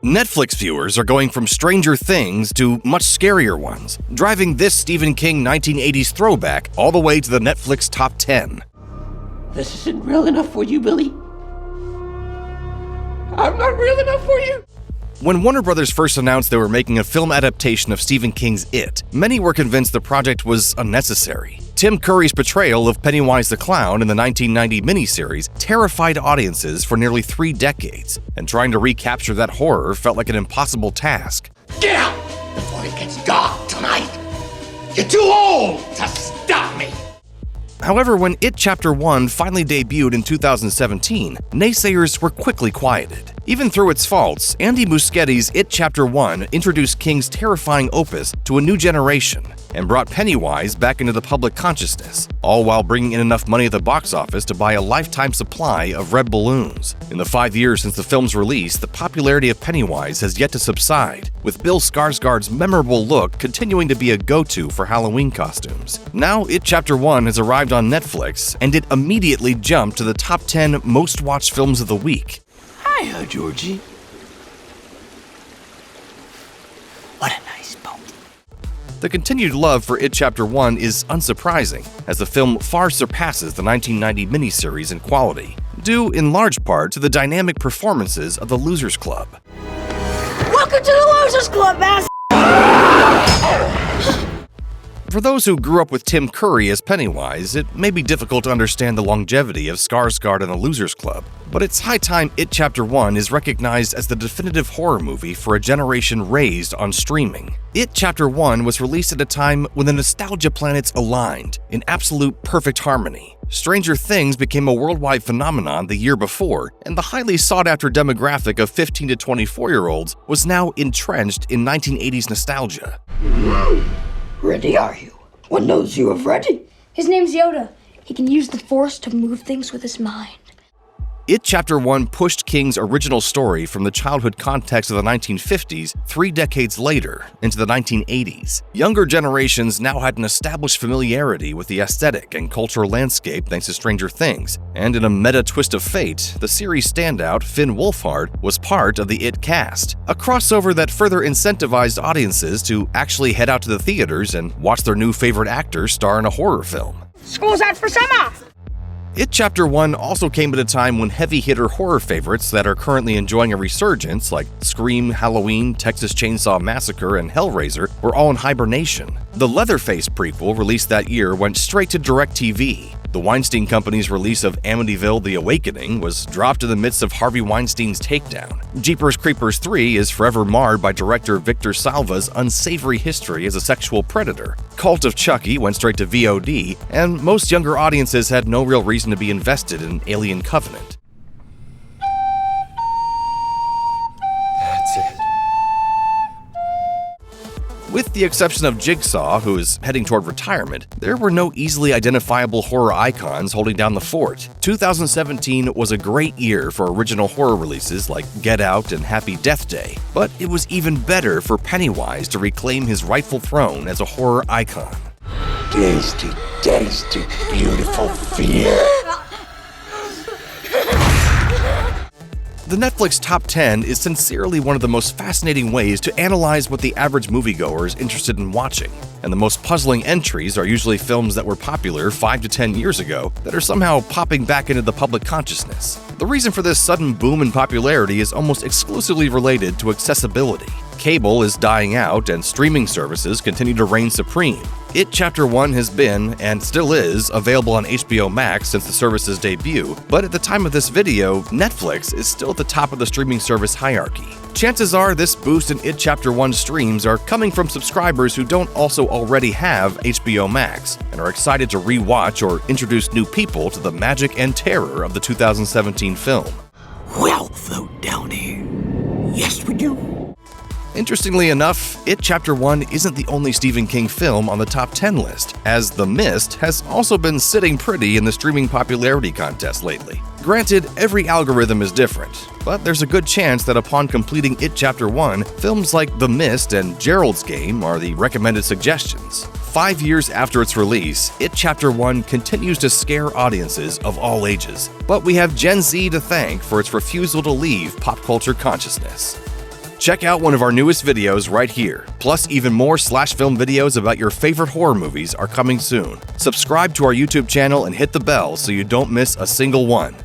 Netflix viewers are going from Stranger Things to much scarier ones, driving this Stephen King 1980s throwback all the way to the Netflix top 10. This isn't real enough for you, Billy. I'm not real enough for you. When Warner Brothers first announced they were making a film adaptation of Stephen King's It, many were convinced the project was unnecessary. Tim Curry's portrayal of Pennywise the Clown in the 1990 miniseries terrified audiences for nearly 3 decades, and trying to recapture that horror felt like an impossible task. Get out before it gets dark tonight. You're too old to stop me. However, when It Chapter 1 finally debuted in 2017, naysayers were quickly quieted. Even through its faults, Andy Muschietti's It Chapter 1 introduced King's terrifying opus to a new generation and brought Pennywise back into the public consciousness, all while bringing in enough money at the box office to buy a lifetime supply of red balloons. In the 5 years since the film's release, the popularity of Pennywise has yet to subside, with Bill Skarsgård's memorable look continuing to be a go-to for Halloween costumes. Now, It Chapter 1 has arrived on Netflix, and it immediately jumped to the top 10 most-watched films of the week. Hiya, Georgie. What a nice boat. The continued love for It Chapter 1 is unsurprising, as the film far surpasses the 1990 miniseries in quality, due in large part to the dynamic performances of the Losers Club. Welcome to the Losers Club, ass! For those who grew up with Tim Curry as Pennywise, it may be difficult to understand the longevity of Skarsgård and the Losers Club, but it's high time It Chapter 1 is recognized as the definitive horror movie for a generation raised on streaming. It Chapter 1 was released at a time when the nostalgia planets aligned in absolute perfect harmony. Stranger Things became a worldwide phenomenon the year before, and the highly sought-after demographic of 15 to 24-year-olds was now entrenched in 1980s nostalgia. Ready are you? What knows you of ready? His name's Yoda. He can use the Force to move things with his mind. It Chapter 1 pushed King's original story from the childhood context of the 1950s 3 decades later into the 1980s. Younger generations now had an established familiarity with the aesthetic and cultural landscape thanks to Stranger Things, and in a meta twist of fate, the series standout Finn Wolfhard was part of the It cast, a crossover that further incentivized audiences to actually head out to the theaters and watch their new favorite actor star in a horror film. School's out for summer! It Chapter 1 also came at a time when heavy-hitter horror favorites that are currently enjoying a resurgence, like Scream, Halloween, Texas Chainsaw Massacre, and Hellraiser, were all in hibernation. The Leatherface prequel released that year went straight to DirecTV. The Weinstein Company's release of Amityville: The Awakening was dropped in the midst of Harvey Weinstein's takedown. Jeepers Creepers 3 is forever marred by director Victor Salva's unsavory history as a sexual predator. Cult of Chucky went straight to VOD, and most younger audiences had no real reason to be invested in Alien Covenant. That's it. With the exception of Jigsaw, who is heading toward retirement, there were no easily identifiable horror icons holding down the fort. 2017 was a great year for original horror releases like Get Out and Happy Death Day, but it was even better for Pennywise to reclaim his rightful throne as a horror icon. Tasty, tasty, beautiful fear. The Netflix Top 10 is sincerely one of the most fascinating ways to analyze what the average moviegoer is interested in watching, and the most puzzling entries are usually films that were popular 5 to 10 years ago that are somehow popping back into the public consciousness. The reason for this sudden boom in popularity is almost exclusively related to accessibility. Cable is dying out and streaming services continue to reign supreme. It Chapter 1 has been, and still is, available on HBO Max since the service's debut, but at the time of this video, Netflix is still at the top of the streaming service hierarchy. Chances are this boost in It Chapter 1 streams are coming from subscribers who don't also already have HBO Max and are excited to re-watch or introduce new people to the magic and terror of the 2017 film. We'll float down here. Yes, we do. Interestingly enough, It Chapter 1 isn't the only Stephen King film on the top 10 list, as The Mist has also been sitting pretty in the streaming popularity contest lately. Granted, every algorithm is different, but there's a good chance that upon completing It Chapter 1, films like The Mist and Gerald's Game are the recommended suggestions. 5 years after its release, It Chapter 1 continues to scare audiences of all ages, but we have Gen Z to thank for its refusal to leave pop culture consciousness. Check out one of our newest videos right here. Plus, even more SlashFilm videos about your favorite horror movies are coming soon. Subscribe to our YouTube channel and hit the bell so you don't miss a single one.